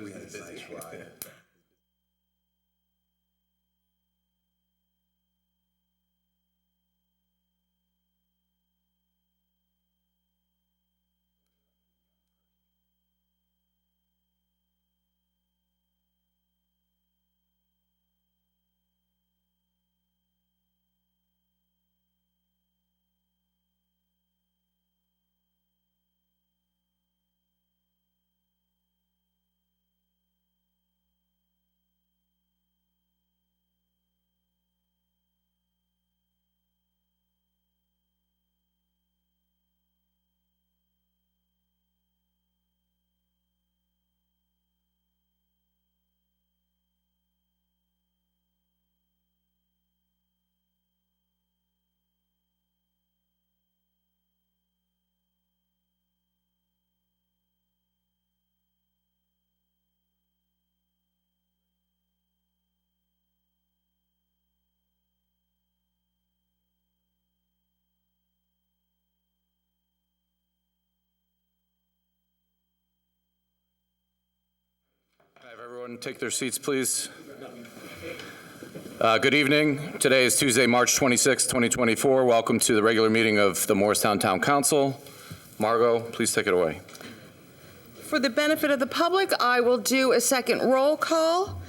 We had a nice ride. Have everyone take their seats, please. Good evening. Today is Tuesday, March 26, 2024. Welcome to the regular meeting of the Morristown Town Council. Margot, please take it away. For the benefit of the public, I will do a second roll call.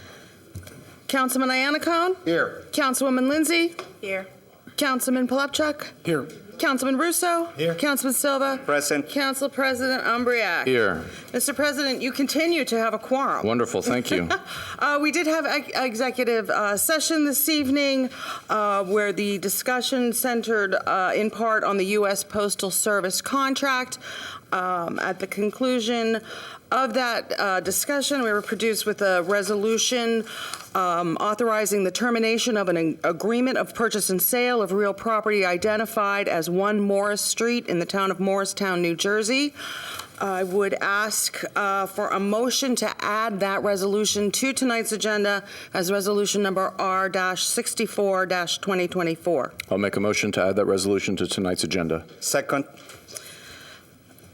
Councilman Iannicone? Here. Councilwoman Lindsay? Here. Councilman Polepchuk? Here. Councilman Russo? Here. Councilman Silva? Present. Council President Umbriac? Here. Mr. President, you continue to have a quorum. Wonderful, thank you. We did have executive session this evening where the discussion centered in part on the U.S. Postal Service contract. At the conclusion of that discussion, we were produced with a resolution authorizing the termination of an agreement of purchase and sale of real property identified as 1 Morris Street in the town of Morristown, New Jersey. I would ask for a motion to add that resolution to tonight's agenda as resolution number R-64-2024. I'll make a motion to add that resolution to tonight's agenda. Second.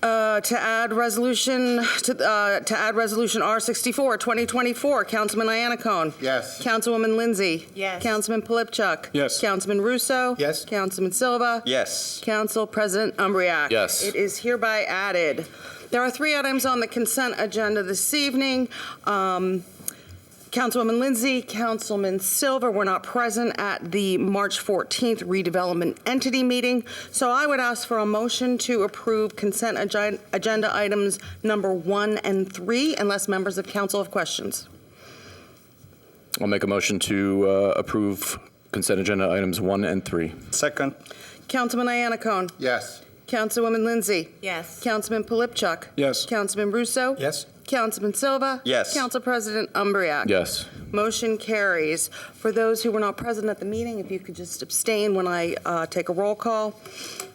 To add resolution R-64-2024, Councilman Iannicone. Yes. Councilwoman Lindsay. Yes. Councilman Polepchuk. Yes. Councilman Russo. Yes. Councilman Silva. Yes. Council President Umbriac. Yes. It is hereby added. There are 3 items on the consent agenda this evening. Councilwoman Lindsay, Councilman Silva were not present at the March 14th redevelopment entity meeting, so I would ask for a motion to approve consent agenda items number 1 and 3, unless members of council have questions. I'll make a motion to approve consent agenda items 1 and 3. Second. Councilman Iannicone. Yes. Councilwoman Lindsay. Yes. Councilman Polepchuk. Yes. Councilman Russo. Yes. Councilman Silva. Yes. Council President Umbriac. Yes. Motion carries. For those who were not present at the meeting, if you could just abstain when I take a roll call.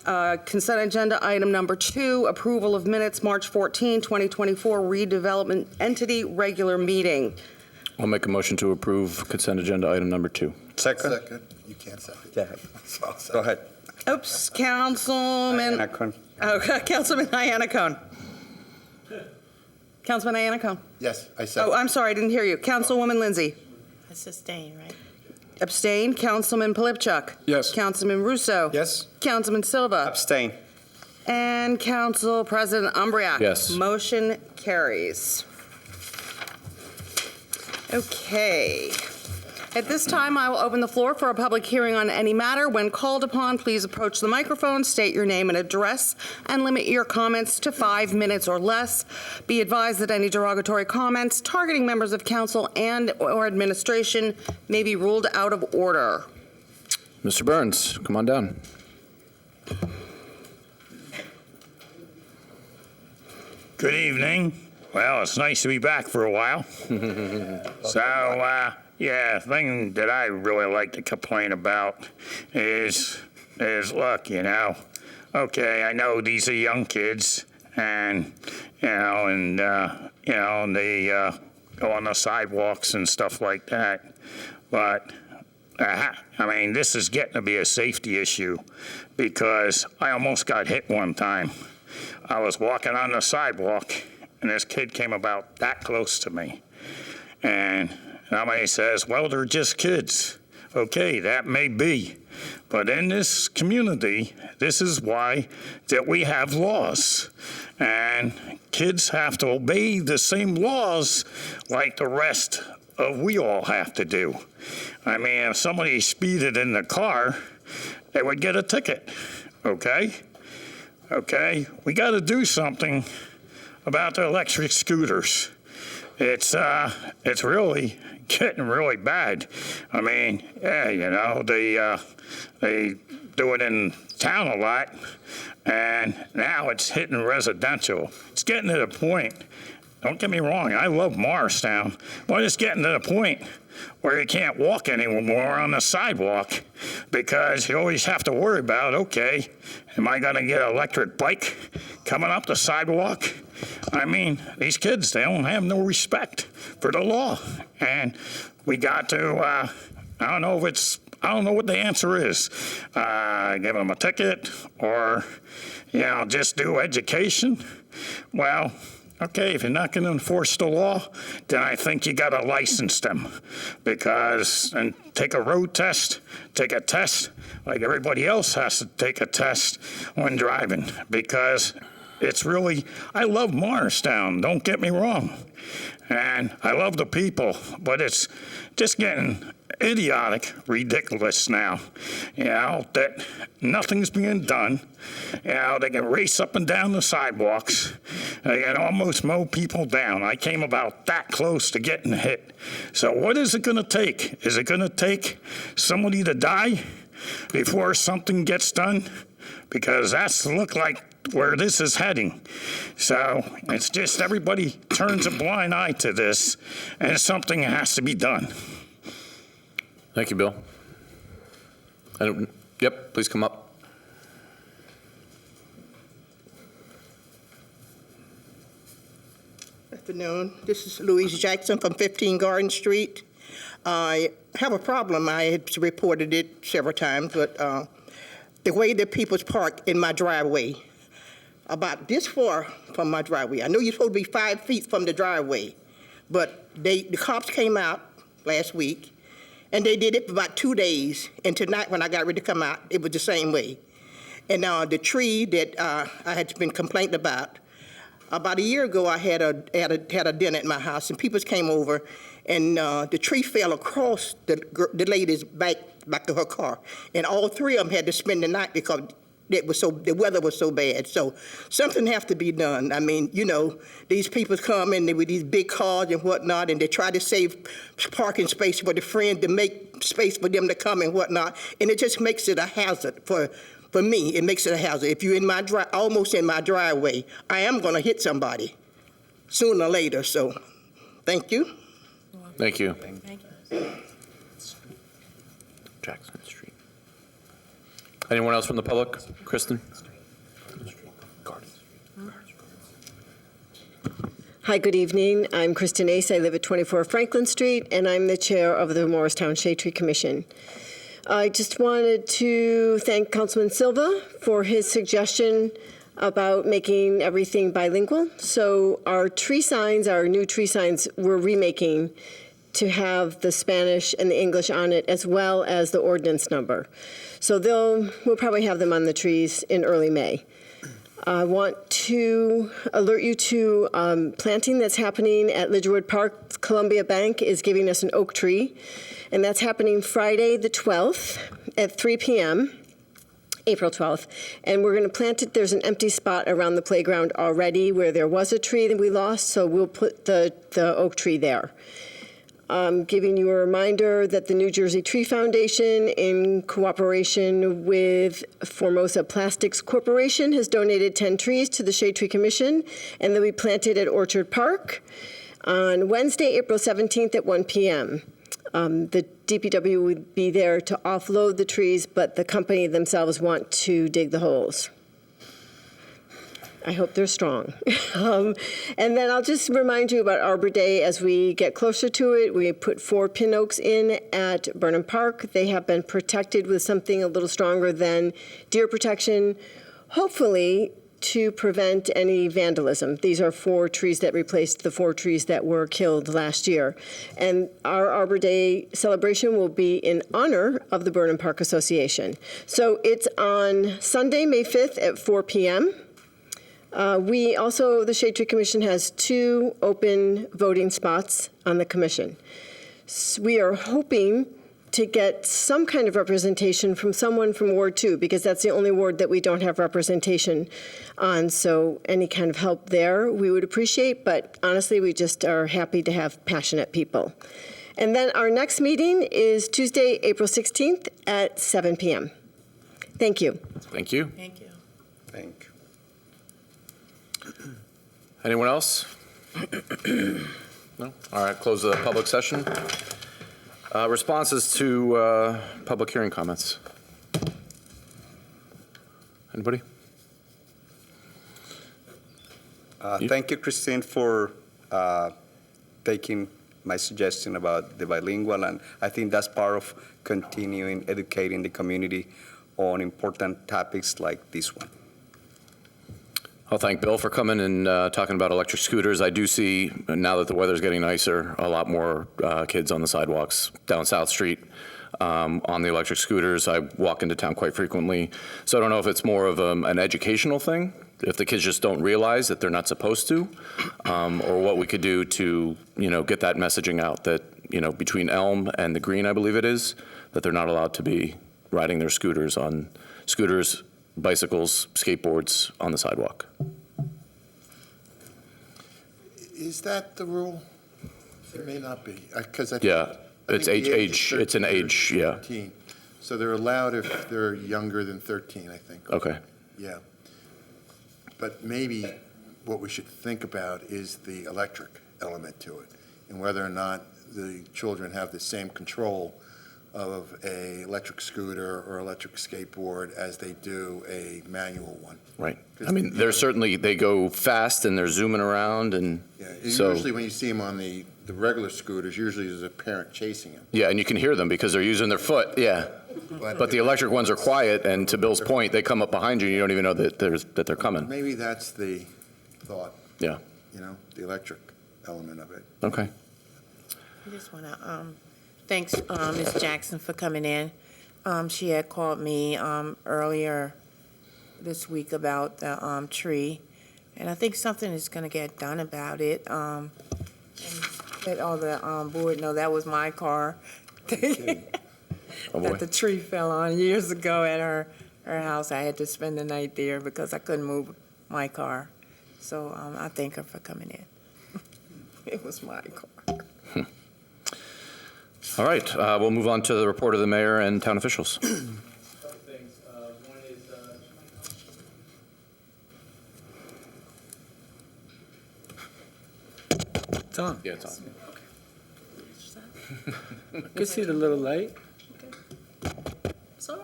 Consent agenda item number 2, approval of minutes March 14, 2024, redevelopment entity regular meeting. I'll make a motion to approve consent agenda item number 2. Second. You can't second. Go ahead. Go ahead. Oops, Councilman. Councilman Iannicone. Councilman Iannicone. Yes, I second. Oh, I'm sorry, I didn't hear you. Councilwoman Lindsay. I sustain, right? Abstain. Councilman Polepchuk. Yes. Councilman Russo. Yes. Councilman Silva. Abstain. And Council President Umbriac. Yes. Motion carries. Okay. At this time, I will open the floor for a public hearing on any matter. When called upon, please approach the microphone, state your name and address, and limit your comments to 5 minutes or less. Be advised that any derogatory comments targeting members of council and/or administration may be ruled out of order. Mr. Burns, come on down. Good evening. Well, it's nice to be back for a while. Yeah, thing that I really like to complain about is look, okay, I know these are young kids and, they go on the sidewalks and stuff like that. But, this is getting to be a safety issue because I almost got hit one time. I was walking on the sidewalk and this kid came about that close to me. And somebody says, well, they're just kids. Okay, that may be. But in this community, this is why that we have laws. And kids have to obey the same laws like the rest of we all have to do. I mean, if somebody speeded in the car, they would get a ticket, okay? Okay, we got to do something about the electric scooters. It's really getting really bad. I mean, yeah, you know, they do it in town a lot, and now it's hitting residential. It's getting to the point, don't get me wrong, I love Morristown, but it's getting to the point where you can't walk anymore on the sidewalk because you always have to worry about, okay, am I going to get an electric bike coming up the sidewalk? I mean, these kids, they don't have no respect for the law. And we got to, I don't know what the answer is. Give them a ticket or, you know, just do education. Well, okay, if you're not going to enforce the law, then I think you got to license them and take a road test, take a test like everybody else has to take a test when driving because it's really, I love Morristown, don't get me wrong. And I love the people, but it's just getting idiotic, ridiculous now, you know, that nothing's being done. You know, they can race up and down the sidewalks. They can almost mow people down. I came about that close to getting hit. So what is it going to take? Is it going to take somebody to die before something gets done? Because that's look like where this is heading. So it's just everybody turns a blind eye to this, and something has to be done. Thank you, Bill. Yep, please come up. Good afternoon. This is Louise Jackson from 15 Garden Street. I have a problem. I had reported it several times, but the way that people park in my driveway, about this far from my driveway. I know you're supposed to be 5 feet from the driveway, but the cops came out last week, and they did it for about 2 days. And tonight, when I got ready to come out, it was the same way. And the tree that I had been complaining about a year ago, I had a dinner at my house, and people came over, and the tree fell across the lady's back of her car, and all three of them had to spend the night because the weather was so bad. So something has to be done. I mean, you know, these people come in with these big cars and whatnot, and they try to save parking space for the friend to make space for them to come and whatnot, and it just makes it a hazard for me. It makes it a hazard. If you're almost in my driveway, I am going to hit somebody sooner or later. So, thank you. Thank you. Thank you. Jackson Street. Anyone else from the public? Kristen? Hi, good evening. I'm Kristen Ace. I live at 24 Franklin Street, and I'm the chair of the Morristown Shade Tree Commission. I just wanted to thank Councilman Silva for his suggestion about making everything bilingual. So our tree signs, our new tree signs, we're remaking to have the Spanish and the English on it, as well as the ordinance number. So we'll probably have them on the trees in early May. I want to alert you to planting that's happening at Lidgerwood Park. Columbia Bank is giving us an oak tree, and that's happening Friday the 12th at 3 p.m., April 12th, and we're going to plant it. There's an empty spot around the playground already where there was a tree that we lost, so we'll put the oak tree there. Giving you a reminder that the New Jersey Tree Foundation, in cooperation with Formosa Plastics Corporation, has donated 10 trees to the Shade Tree Commission, and they'll be planted at Orchard Park on Wednesday, April 17th at 1 p.m. The DPW would be there to offload the trees, but the company themselves want to dig the holes. I hope they're strong. And then I'll just remind you about Arbor Day as we get closer to it. We put 4 pin oaks in at Burnham Park. They have been protected with something a little stronger than deer protection. Hopefully, to prevent any vandalism. These are 4 trees that replaced the 4 trees that were killed last year. And our Arbor Day celebration will be in honor of the Burnham Park Association. So it's on Sunday, May 5th at 4 p.m. We also, the Shade Tree Commission has 2 open voting spots on the commission. So we are hoping to get some kind of representation from someone from Ward 2, because that's the only ward that we don't have representation on. So any kind of help there we would appreciate, but honestly, we just are happy to have passionate people. And then our next meeting is Tuesday, April 16th at 7 p.m. Thank you. Thank you. Thank you. Thank you. Anyone else? No? All right, close the public session. Responses to public hearing comments. Anybody? Thank you, Christine, for taking my suggestion about the bilingual, and I think that's part of continuing educating the community on important topics like this one. I'll thank Bill for coming and talking about electric scooters. I do see, now that the weather's getting nicer, a lot more kids on the sidewalks down South Street on the electric scooters. I walk into town quite frequently. So I don't know if it's more of an educational thing, if the kids just don't realize that they're not supposed to, or what we could do to, get that messaging out that, between Elm and the Green, I believe it is, that they're not allowed to be riding their scooters, bicycles, skateboards on the sidewalk. Is that the rule? It may not be, because I think. Yeah, it's I think the age, is it's an 13 or age, yeah. 14. So they're allowed if they're younger than 13, I think. Okay. Yeah. But maybe what we should think about is the electric element to it, and whether or not the children have the same control of a electric scooter or electric skateboard as they do a manual one. Right. I mean, they go fast and they're zooming around, and Yeah, so. usually when you see them on the regular scooters, usually there's a parent chasing them. Yeah, and you can hear them because they're using their foot, yeah. But the electric ones are quiet, and to Bill's point, they come up behind you, and you don't even know that they're coming. Maybe that's the thought, Yeah, the electric element of it. okay. I just want to thanks Ms. Jackson for coming in. She had called me earlier this week about the tree, and I think something is going to get done about it. And let all the board know that was my car Oh, boy. that the tree fell on years ago at her house. I had to spend the night there because I couldn't move my car. So I thank her for coming in. It was my car. All right, we'll move on to the report of the mayor and town officials. Couple things. One is, It's on. Yeah, it's on. I can see the little light. Sorry.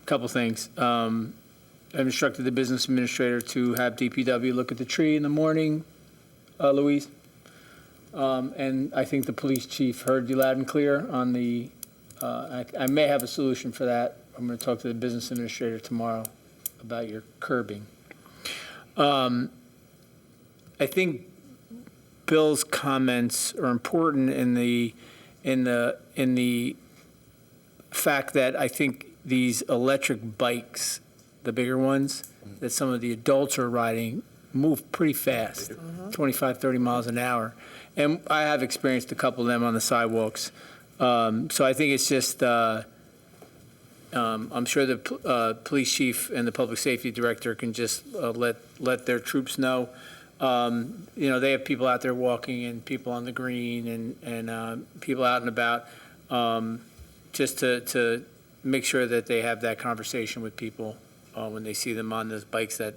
Couple things. I've instructed the business administrator to have DPW look at the tree in the morning, Louise. And I think the police chief heard you loud and clear on the, I may have a solution for that. I'm going to talk to the business administrator tomorrow about your curbing. I think Bill's comments are important in the fact that I think these electric bikes, the bigger ones, that some of the adults are riding, move pretty fast, 25, 30 miles an hour. And I have experienced a couple of them on the sidewalks. So I think it's just, I'm sure the police chief and the public safety director can just let their troops know. They have people out there walking and people on the green and people out and about, just to make sure that they have that conversation with people when they see them on those bikes, that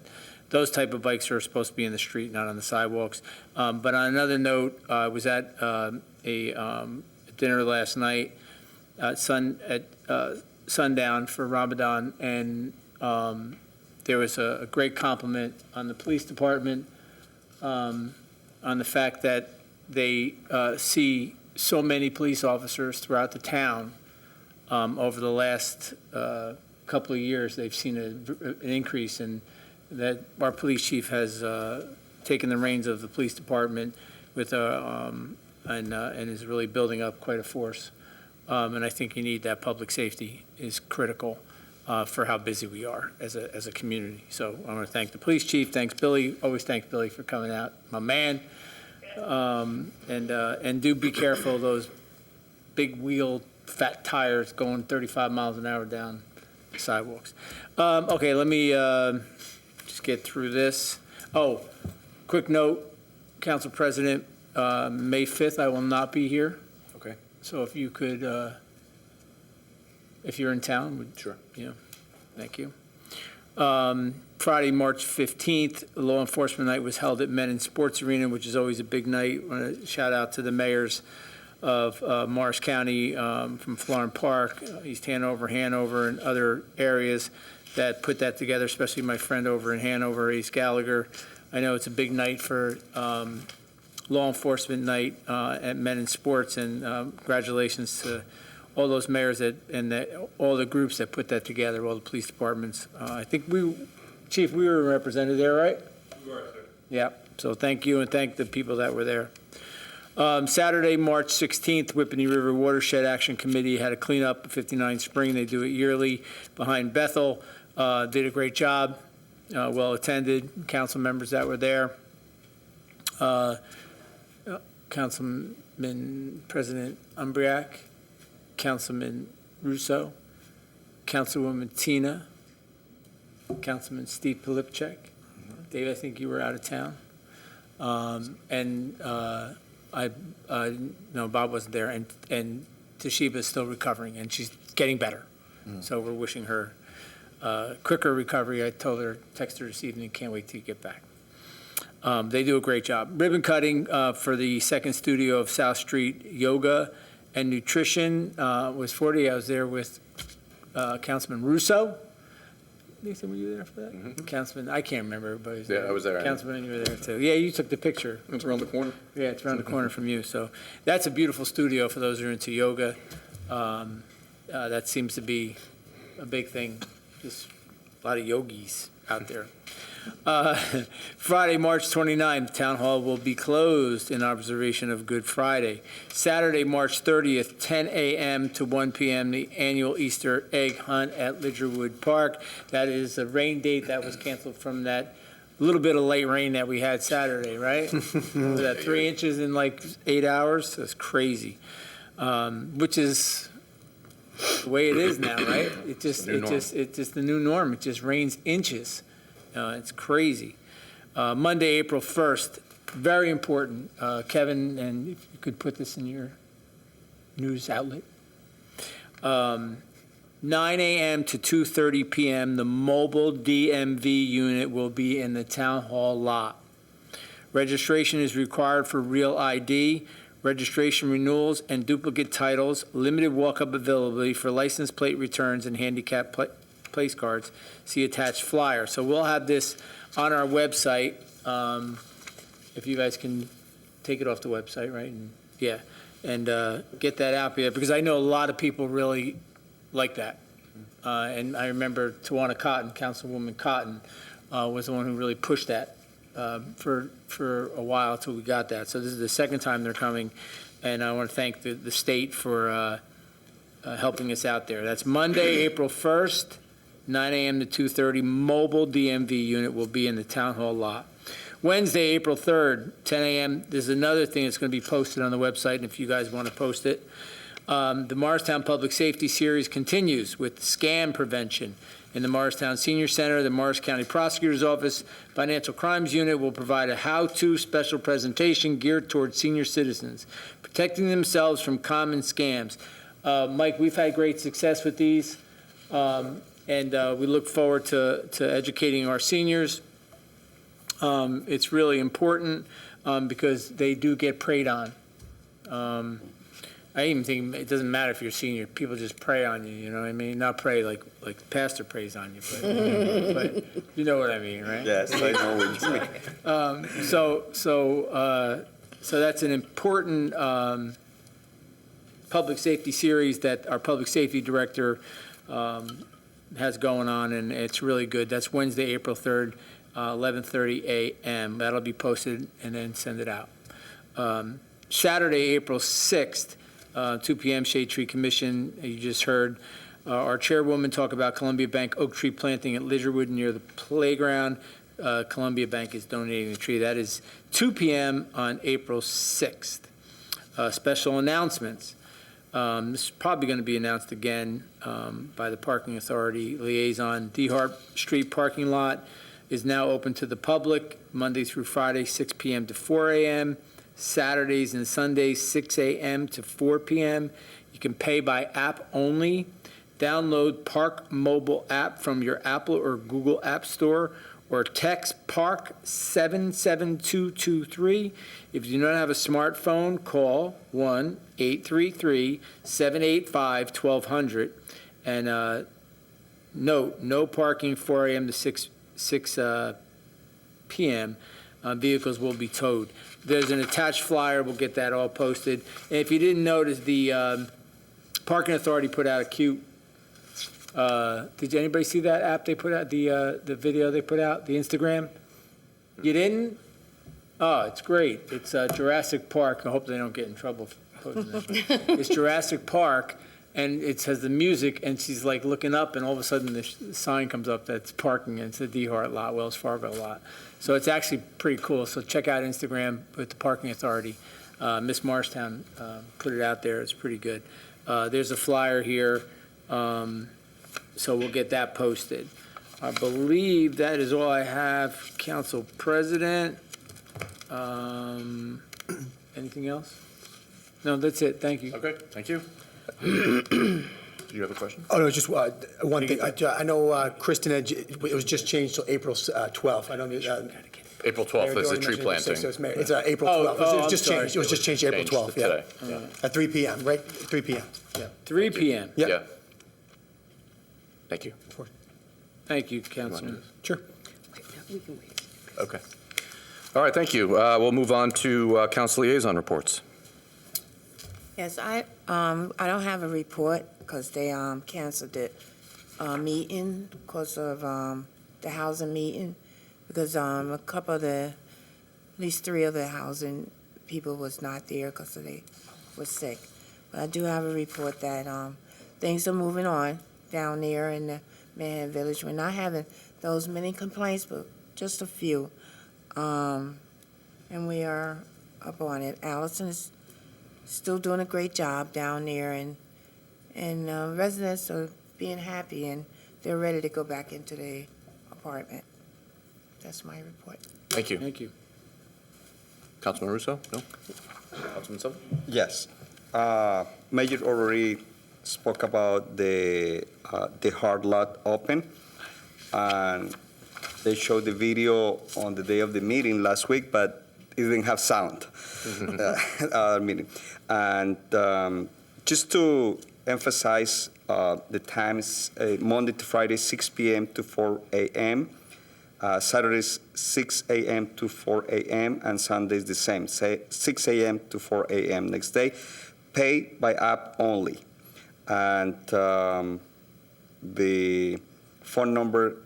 those type of bikes are supposed to be in the street, not on the sidewalks. But on another note, I was at a dinner last night at sundown for Ramadan, and there was a great compliment on the police department on the fact that they see so many police officers throughout the town over the last couple of years, they've seen an increase in that. Our police chief has taken the reins of the police department with and is really building up quite a force. And I think you need that. Public safety is critical for how busy we are as a community. So I want to thank the police chief. Thanks, Billy. Always thank Billy for coming out, my man. And do be careful of those big wheel, fat tires going 35 miles an hour down the sidewalks. Okay, let me just get through this. Oh, quick note, Council President, May 5th, I will not be here. Okay. So if you could, if you're in town, Sure. Yeah, thank you. Friday, March 15th, Law Enforcement Night was held at Menin Sports Arena, which is always a big night. I want to shout out to the mayors of Morris County, from Florham Park, East Hanover, and other areas that put that together, especially my friend over in Hanover, Ace Gallagher. I know it's a big night for Law Enforcement Night at Menin Sports, and congratulations to all those mayors all the groups that put that together, all the police departments. I think Chief, we were represented there, right? You are, sir. Yeah, so thank you, and thank the people that were there. Saturday, March 16th, Whippany River Watershed Action Committee had a cleanup at 59 Spring. They do it yearly behind Bethel. Did a great job, well attended, council members that were there. Councilman President Umbriak, Councilman Russo, Councilwoman Tina, Councilman Steve Pilipchek. Dave, I think you were out of town. No, Bob wasn't there, and Toshiba is still recovering, and she's getting better. So we're wishing her quicker recovery. I told her, text her this evening, can't wait till you get back. They do a great job. Ribbon cutting for the second studio of South Street Yoga and Nutrition was 40. I was there with Councilman Russo. Nathan, were you there for that? Mm-hmm. Councilman, I can't remember everybody's Yeah, there. I was there. Councilman, you were there too. Yeah, you took the picture. It's around the corner. Yeah, it's around the corner from you. So that's a beautiful studio for those who are into yoga. That seems to be a big thing. Just a lot of yogis out there. Friday, March 29th, Town Hall will be closed in observation of Good Friday. Saturday, March 30th, 10 a.m. to 1 p.m., the annual Easter egg hunt at Lidgerwood Park. That is a rain date that was canceled from that little bit of late rain that we had Saturday, right? Was that 3 inches in like 8 hours? That's crazy. Which is the way it is now, right? It's just the new norm. It just rains inches. It's crazy. Monday, April 1st, very important. Kevin, and if you could put this in your news outlet. 9 a.m. to 2:30 p.m., the mobile DMV unit will be in the Town Hall lot. Registration is required for Real ID, registration renewals, and duplicate titles, limited walk-up availability for license plate returns and handicap place cards. See attached flyer. So we'll have this on our website. If you guys can take it off the website, right? And get that out there, because I know a lot of people really like that. And I remember Tawana Cotton, Councilwoman Cotton, was the one who really pushed that for a while until we got that. So this is the second time they're coming, and I want to thank the state for helping us out there. That's Monday, April 1st. 9 a.m. to 2:30, mobile DMV unit will be in the Town Hall lot. Wednesday, April 3rd, 10 a.m. There's another thing that's going to be posted on the website, and if you guys want to post it. The Morristown Public Safety Series continues with scam prevention. In the Morristown Senior Center, the Morris County Prosecutor's Office Financial Crimes Unit will provide a how-to special presentation geared towards senior citizens, protecting themselves from common scams. Mike, we've had great success with these. And we look forward to educating our seniors. It's really important because they do get preyed on. I even think it doesn't matter if you're a senior. People just prey on you, you know what I mean? Not prey like the pastor preys on you, but you know what I mean, right? Yes, I know what you mean. So that's an important public safety series that our public safety director has going on, and it's really good. That's Wednesday, April 3rd, 11:30 a.m. That'll be posted and then send it out. Saturday, April 6th, 2 p.m., Shade Tree Commission. You just heard our chairwoman talk about Columbia Bank oak tree planting at Lidgerwood near the playground. Columbia Bank is donating the tree. That is 2 p.m. on April 6th. Special announcements. This is probably going to be announced again by the Parking Authority liaison. D. Hart Street parking lot is now open to the public Monday through Friday, 6 p.m. to 4 a.m., Saturdays and Sundays, 6 a.m. to 4 p.m. You can pay by app only. Download Park mobile app from your Apple or Google App Store, or text Park 77223. If you don't have a smartphone, call 1-833-785-1200. And note, no parking 4 a.m. to 6 p.m. Vehicles will be towed. There's an attached flyer. We'll get that all posted. And if you didn't notice, the Parking Authority put out a cute. Did anybody see that app they put out, the video they put out, the Instagram? You didn't? Oh, it's great. It's Jurassic Park. I hope they don't get in trouble for posting this. It's Jurassic Park, and it says the music, and she's like looking up, and all of a sudden the sign comes up that's parking, and it's the D. Hart lot, Wells Fargo lot. So it's actually pretty cool. So check out Instagram with the Parking Authority. Miss Marshtown put it out there. It's pretty good. There's a flyer here. So we'll get that posted. I believe that is all I have, Council President. Anything else? No, that's it. Thank you. Okay, thank you. Do you have a question? Oh, no, just one thing. I know Kristen, it was just changed till April 12th. I know April 12th is the tree planting. It's April 12th. It was just changed. It was just changed to April 12th, yeah. Today. At 3 p.m., right? 3 p.m. Yeah. 3 p.m. Yeah. Yeah. Thank you. Thank you, Councilman. Sure. Okay. All right, thank you. We'll move on to council liaison reports. Yes, I don't have a report because they canceled the meeting because of the housing meeting, because a couple of at least 3 of the housing people was not there because they were sick. But I do have a report that things are moving on down there in the Manhattan Village. We're not having those many complaints, but just a few. And we are up on it. Allison is still doing a great job down there, and residents are being happy, and they're ready to go back into the apartment. That's my report. Thank you. Thank you. Councilman Russo? No? Councilman Silva? Yes. Mayor already spoke about the hard lot open, and they showed the video on the day of the meeting last week, but it didn't have sound. Meeting. And just to emphasize the times, Monday to Friday, 6 p.m. to 4 a.m., Saturdays, 6 a.m. to 4 a.m., and Sundays the same, 6 a.m. to 4 a.m. next day. Pay by app only. And the phone number,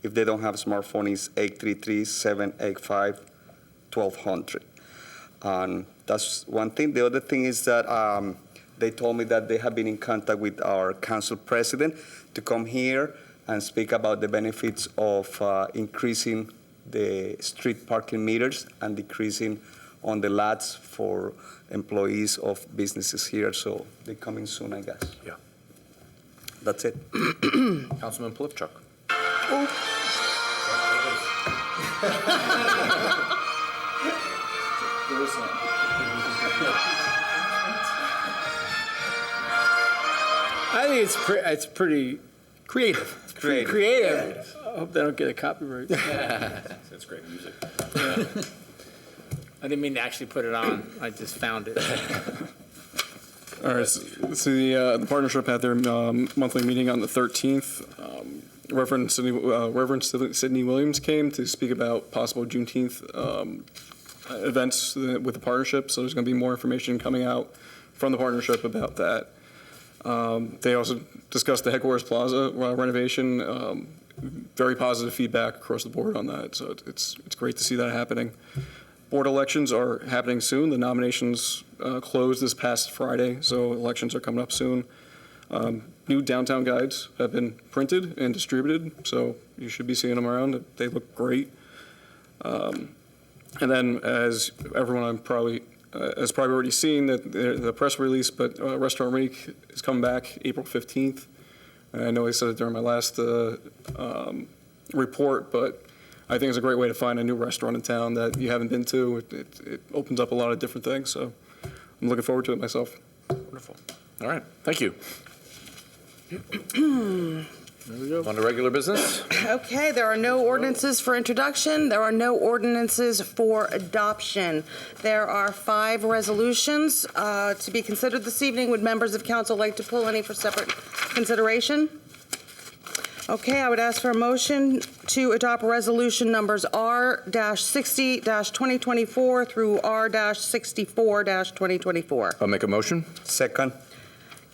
if they don't have a smartphone, is 833-785-1200. And that's one thing. The other thing is that they told me that they have been in contact with our council president to come here and speak about the benefits of increasing the street parking meters and decreasing on the lots for employees of businesses here. So they're coming soon, I guess. Yeah. That's it. Councilman Polifchuk. I think it's pretty creative. It's pretty creative. I hope they don't get a copyright. That's great music. I didn't mean to actually put it on. I just found it. All right, so the partnership had their monthly meeting on the 13th. Reverend Sidney Williams came to speak about possible Juneteenth events with the partnership, so there's going to be more information coming out from the partnership about that. They also discussed the Headquarters Plaza renovation. Very positive feedback across the board on that, so it's great to see that happening. Board elections are happening soon. The nominations closed this past Friday, so elections are coming up soon. New downtown guides have been printed and distributed, so you should be seeing them around. They look great. And then, as everyone has probably already seen the press release, but Restaurant Week is coming back April 15th. And I know I said it during my last report, but I think it's a great way to find a new restaurant in town that you haven't been to. It opens up a lot of different things, so I'm looking forward to it myself. Wonderful. All right, thank you. There we go. On to regular business. Okay, there are no ordinances for introduction. There are no ordinances for adoption. There are 5 resolutions to be considered this evening. Would members of council like to pull any for separate consideration? Okay, I would ask for a motion to adopt resolution numbers R-60-2024 through R-64-2024. I'll make a motion. Second.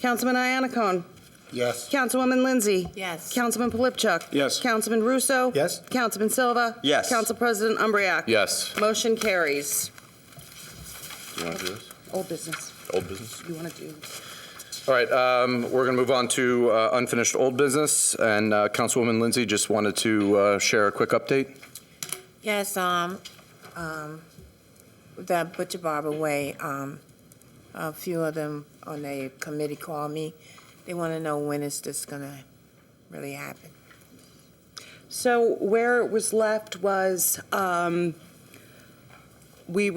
Councilman Iannacone. Yes. Councilwoman Lindsay. Yes. Councilman Polipchuk. Yes. Councilman Russo. Yes. Councilman Silva. Yes. Council President Umbreak. Yes. Motion carries. Do you want to do this? Old business. Old business? You want to do? All right, we're going to move on to unfinished old business, and Councilwoman Lindsay just wanted to share a quick update. Yes, the Butcher Barber Way, a few of them on the committee called me. They want to know when is this going to really happen. So where it was left was we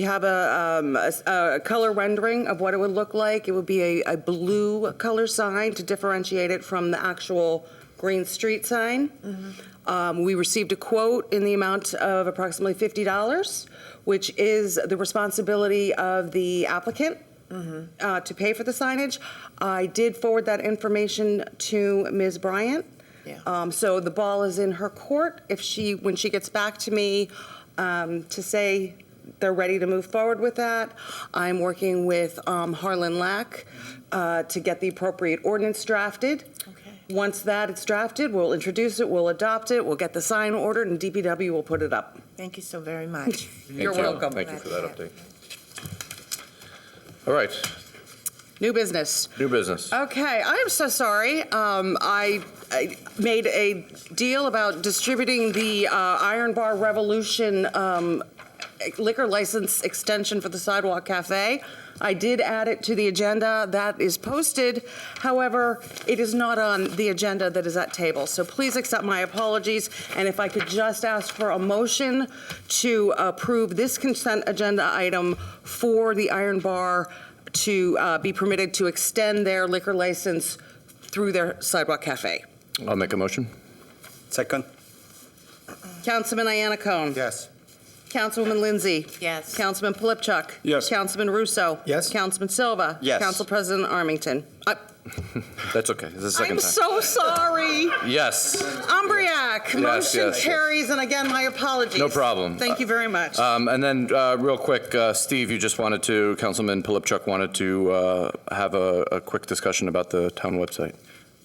have a color rendering of what it would look like. It would be a blue color sign to differentiate it from the actual Green Street sign. Mm-hmm. We received a quote in the amount of approximately $50, which is the responsibility of the applicant. Mm-hmm. To pay for the signage. I did forward that information to Ms. Bryant. Yeah. So the ball is in her court. When she gets back to me to say they're ready to move forward with that, I'm working with Harlan Lack to get the appropriate ordinance drafted. Okay. Once that is drafted, we'll introduce it, we'll adopt it, we'll get the sign ordered, and DPW will put it up. Thank you so very much. You're welcome. Thank you for that update. All right. New business. New business. Okay, I am so sorry. I made a deal about distributing the Iron Bar Revolution liquor license extension for the Sidewalk Cafe. I did add it to the agenda that is posted. However, it is not on the agenda that is at table. So please accept my apologies. And if I could just ask for a motion to approve this consent agenda item for the Iron Bar to be permitted to extend their liquor license through their Sidewalk Cafe. I'll make a motion. Second. Councilman Iannacone. Yes. Councilwoman Lindsay. Yes. Councilman Polipchuk. Yes. Councilman Russo. Yes. Councilman Silva. Yes. Council President Armington. That's okay. This is the second I'm time. so sorry. Yes. Umbriac. Motion yes. carries, and again, my apologies. No problem. Thank you very much. And then, real quick, Steve, Councilman Polipchuk wanted to have a quick discussion about the town website.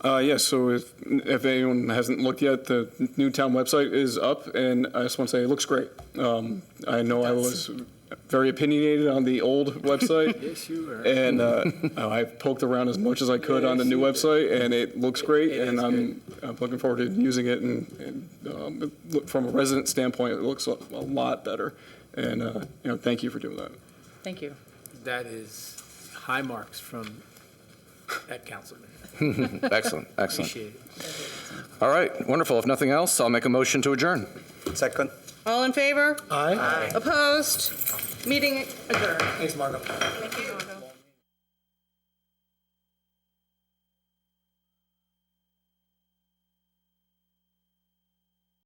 Yes, so if anyone hasn't looked yet, the new town website is up, and I just want to say it looks great. I know I was very opinionated on the old website. Yes, you are. And I poked around as much as I could on the new website, and it looks great, and I'm looking forward to using it. And from a resident standpoint, it looks a lot better. And thank you for doing that. Thank you. That is high marks from that councilman. Excellent, excellent. Appreciate it. All right, wonderful. If nothing else, I'll make a motion to adjourn. Second. All in favor? Aye. Opposed? Meeting adjourned. Thanks, Margo. Thank you.